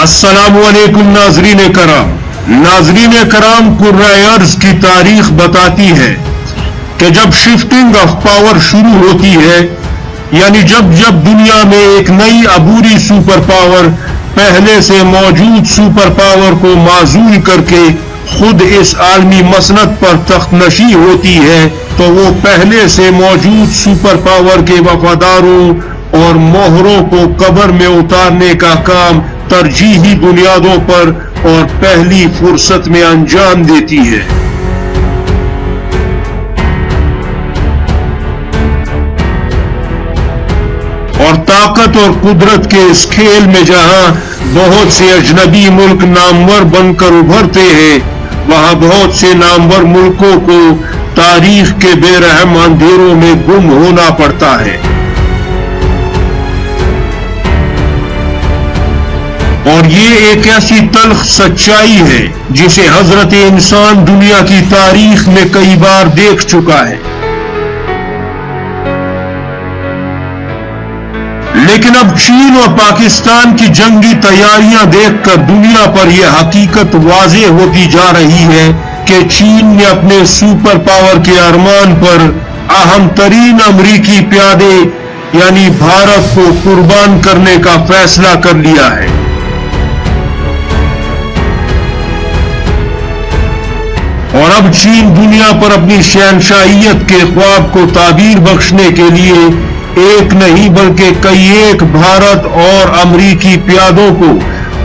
السلام علیکم ناظرین کرام۔ ناظرین کرام، قرۂ ارض کی تاریخ بتاتی ہے کہ جب شفٹنگ آف پاور شروع ہوتی ہے، یعنی جب دنیا میں ایک نئی عبوری سپر پاور پہلے سے موجود سپر پاور کو معزول کر کے خود اس عالمی مسند پر تخت نشین ہوتی ہے، تو وہ پہلے سے موجود سپر پاور کے وفاداروں اور موہروں کو قبر میں اتارنے کا کام ترجیحی بنیادوں پر اور پہلی فرصت میں انجام دیتی ہے۔ اور طاقت اور قدرت کے اس کھیل میں جہاں بہت سے اجنبی ملک نامور بن کر ابھرتے ہیں، وہاں بہت سے نامور ملکوں کو تاریخ کے بے رحم اندھیروں میں گم ہونا پڑتا ہے۔ اور یہ ایک ایسی تلخ سچائی ہے جسے حضرت انسان دنیا کی تاریخ میں کئی بار دیکھ چکا ہے۔ لیکن اب چین اور پاکستان کی جنگی تیاریاں دیکھ کر دنیا پر یہ حقیقت واضح ہوتی جا رہی ہے کہ چین نے اپنے سپر پاور کے ارمان پر اہم ترین امریکی پیادے یعنی بھارت کو قربان کرنے کا فیصلہ کر لیا ہے۔ اور اب چین دنیا پر اپنی شہنشاہیت کے خواب کو تعبیر بخشنے کے لیے ایک نہیں بلکہ کئی ایک بھارت اور امریکی پیادوں کو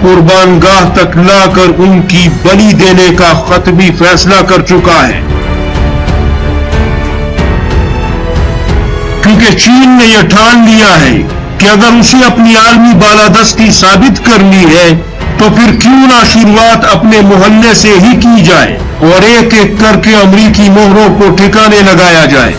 قربان گاہ تک لا کر ان کی بلی دینے کا حتمی فیصلہ کر چکا ہے۔ کیونکہ چین نے یہ ٹھان لیا ہے کہ اگر اسے اپنی عالمی بالادستی ثابت کرنی ہے تو پھر کیوں نہ شروعات اپنے محلے سے ہی کی جائے اور ایک ایک کر کے امریکی مہروں کو ٹھکانے لگایا جائے۔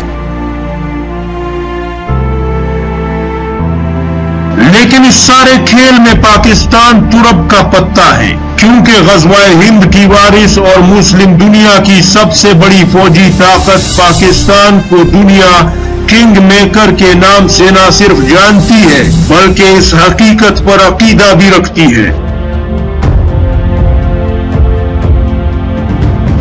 لیکن اس سارے کھیل میں پاکستان ترب کا پتا ہے، کیونکہ غزوہ ہند کی وارث اور مسلم دنیا کی سب سے بڑی فوجی طاقت پاکستان کو دنیا کنگ میکر کے نام سے نہ صرف جانتی ہے بلکہ اس حقیقت پر عقیدہ بھی رکھتی ہے۔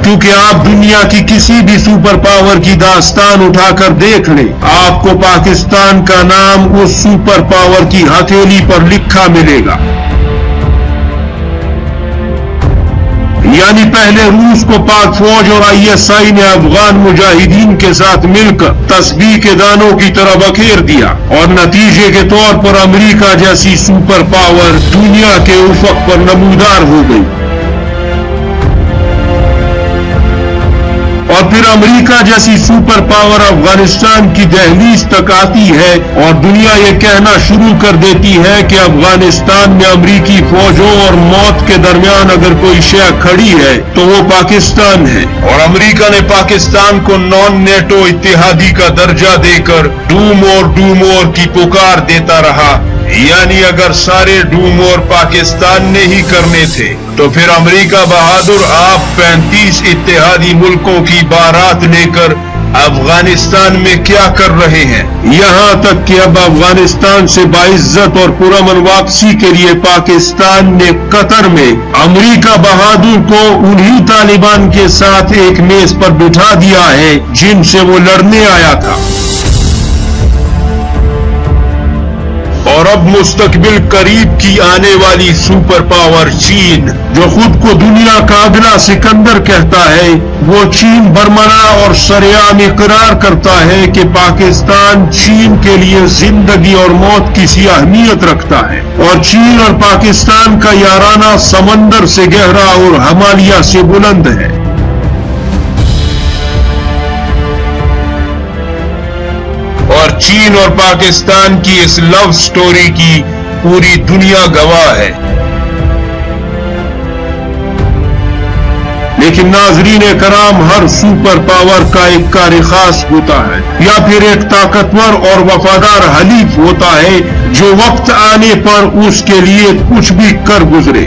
کیونکہ آپ دنیا کی کسی بھی سپر پاور کی داستان اٹھا کر دیکھ لیں، آپ کو پاکستان کا نام اس سپر پاور کی ہتھیلی پر لکھا ملے گا۔ یعنی پہلے روس کو پاک فوج اور ISI نے افغان مجاہدین کے ساتھ مل کر تسبیح کے دانوں کی طرح بکھیر دیا، اور نتیجے کے طور پر امریکہ جیسی سپر پاور دنیا کے افق پر نمودار ہو گئی۔ اور پھر امریکہ جیسی سپر پاور افغانستان کی دہلیز تک آتی ہے اور دنیا یہ کہنا شروع کر دیتی ہے کہ افغانستان میں امریکی فوجوں اور موت کے درمیان اگر کوئی شے کھڑی ہے تو وہ پاکستان ہے۔ اور امریکہ نے پاکستان کو نان نیٹو اتحادی کا درجہ دے کر ڈو مور کی پکار دیتا رہا، یعنی اگر سارے ڈو مور پاکستان نے ہی کرنے تھے تو پھر امریکہ بہادر آپ 35 اتحادی ملکوں کی بارات لے کر افغانستان میں کیا کر رہے ہیں؟ یہاں تک کہ اب افغانستان سے باعزت اور پرامن واپسی کے لیے پاکستان نے قطر میں امریکہ بہادر کو انہی طالبان کے ساتھ ایک میز پر بٹھا دیا ہے جن سے وہ لڑنے آیا تھا۔ اور اب مستقبل قریب کی آنے والی سپر پاور چین، جو خود کو دنیا کا اگلا سکندر کہتا ہے، وہ چین برمنا اور سرعام اقرار کرتا ہے کہ پاکستان چین کے لیے زندگی اور موت کی سی اہمیت رکھتا ہے، اور چین اور پاکستان کا یارانہ سمندر سے گہرا اور ہمالیہ سے بلند ہے۔ اور چین اور پاکستان کی اس لو سٹوری کی پوری دنیا گواہ ہے۔ لیکن ناظرین کرام، ہر سپر پاور کا ایک کار خاص ہوتا ہے، یا پھر ایک طاقتور اور وفادار حلیف ہوتا ہے جو وقت آنے پر اس کے لیے کچھ بھی کر گزرے۔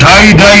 2.5-2,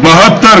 72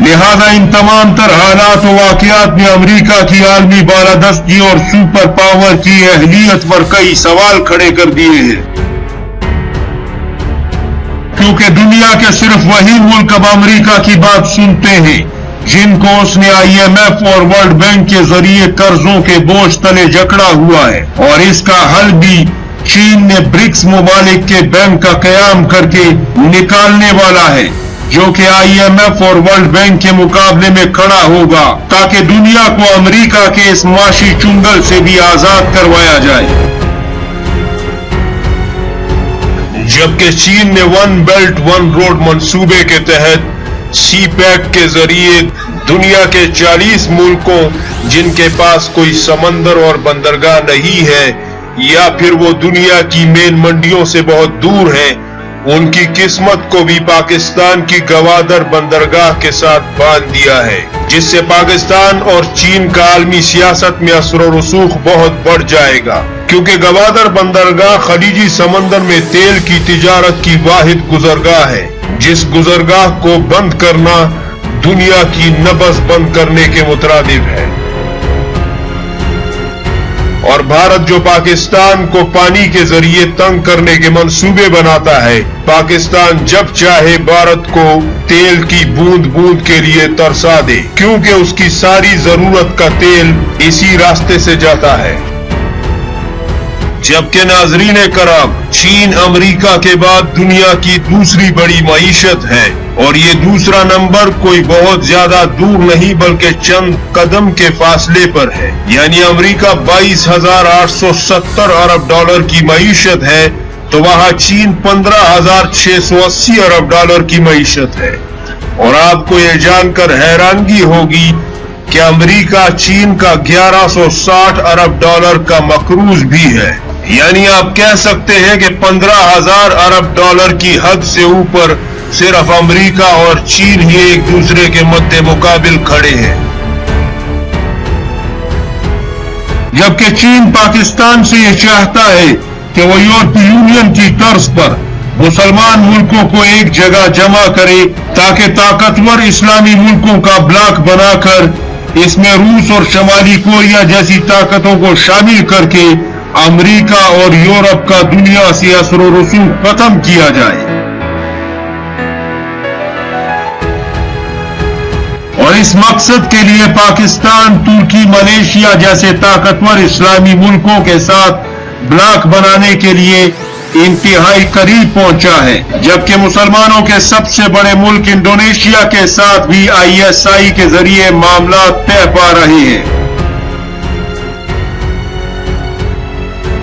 لہذا ان تمام تر حالات و واقعات میں امریکہ کی عالمی بالادستی اور سپر پاور کی اہلیت پر کئی سوال کھڑے کر دیے ہیں، کیونکہ دنیا کے صرف وہی ملک اب امریکہ کی بات سنتے ہیں جن کو اس نے IMF اور ورلڈ بینک کے ذریعے قرضوں کے بوجھ تلے جکڑا ہوا ہے، اور اس کا حل بھی چین نے برکس ممالک کے بینک کا قیام کر کے نکالنے والا ہے، جو کہ IMF اور ورلڈ بینک کے مقابلے میں کھڑا ہوگا، تاکہ دنیا کو امریکہ کے اس معاشی چنگل سے بھی آزاد کروایا جائے۔ جبکہ چین نے ون بیلٹ ون روڈ منصوبے کے تحت سی پیک کے ذریعے دنیا کے 40 ملکوں جن کے پاس کوئی سمندر اور بندرگاہ نہیں ہے یا پھر وہ دنیا کی مین منڈیوں سے بہت دور ہیں، ان کی قسمت کو بھی پاکستان کی گوادر بندرگاہ کے ساتھ باندھ دیا ہے، جس سے پاکستان اور چین کا عالمی سیاست میں اثر و رسوخ بہت بڑھ جائے گا، کیونکہ گوادر بندرگاہ خلیجی سمندر میں تیل کی تجارت کی واحد گزرگاہ ہے، جس گزرگاہ کو بند کرنا دنیا کی نبض بند کرنے کے مترادف ہے۔ اور بھارت جو پاکستان کو پانی کے ذریعے تنگ کرنے کے منصوبے بناتا ہے، پاکستان جب چاہے بھارت کو تیل کی بوند بوند کے لیے ترسا دے، کیونکہ اس کی ساری ضرورت کا تیل اسی راستے سے جاتا ہے۔ جبکہ ناظرین کرام، چین امریکہ کے بعد دنیا کی دوسری بڑی معیشت ہے، اور یہ دوسرا نمبر کوئی بہت زیادہ دور نہیں بلکہ چند قدم کے فاصلے پر ہے، یعنی امریکہ 22,870 ارب ڈالر کی معیشت ہے تو وہاں چین 15,680 ارب ڈالر کی معیشت ہے۔ اور آپ کو یہ جان کر حیرانگی ہوگی کہ امریکہ چین کا 1160 ارب ڈالر کا مقروض بھی ہے، یعنی آپ کہہ سکتے ہیں کہ 15,000 ارب ڈالر کی حد سے اوپر صرف امریکہ اور چین ہی ایک دوسرے کے مد مقابل کھڑے ہیں۔ جبکہ چین پاکستان سے یہ چاہتا ہے کہ وہ یورپی یونین کی طرز پر مسلمان ملکوں کو ایک جگہ جمع کرے، تاکہ طاقتور اسلامی ملکوں کا بلاک بنا کر اس میں روس اور شمالی کوریا جیسی طاقتوں کو شامل کر کے امریکہ اور یورپ کا دنیا سے اثر و رسوخ ختم کیا جائے۔ اور اس مقصد کے لیے پاکستان ترکی، ملیشیا جیسے طاقتور اسلامی ملکوں کے ساتھ بلاک بنانے کے لیے انتہائی قریب پہنچا ہے، جبکہ مسلمانوں کے سب سے بڑے ملک انڈونیشیا کے ساتھ بھی ISI کے ذریعے معاملات طے پا رہے ہیں۔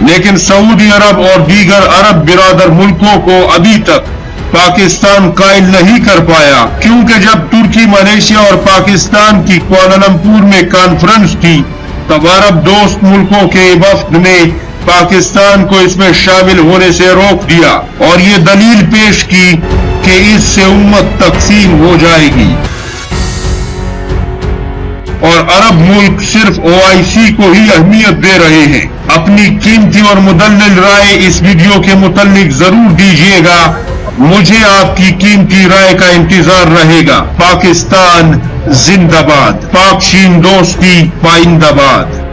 لیکن سعودی عرب اور دیگر عرب برادر ملکوں کو ابھی تک پاکستان قائل نہیں کر پایا، کیونکہ جب ترکی، ملیشیا اور پاکستان کی کوالالمپور میں کانفرنس تھی تب عرب دوست ملکوں کے وفد نے پاکستان کو اس میں شامل ہونے سے روک دیا اور یہ دلیل پیش کی کہ اس سے امت تقسیم ہو جائے گی، اور عرب ملک صرف OIC کو ہی اہمیت دے رہے ہیں۔ اپنی قیمتی اور مدلل رائے اس ویڈیو کے متعلق ضرور دیجیے گا، مجھے آپ کی قیمتی رائے کا انتظار رہے گا۔ پاکستان زندہ باد، پاک چین دوستی پائندہ باد۔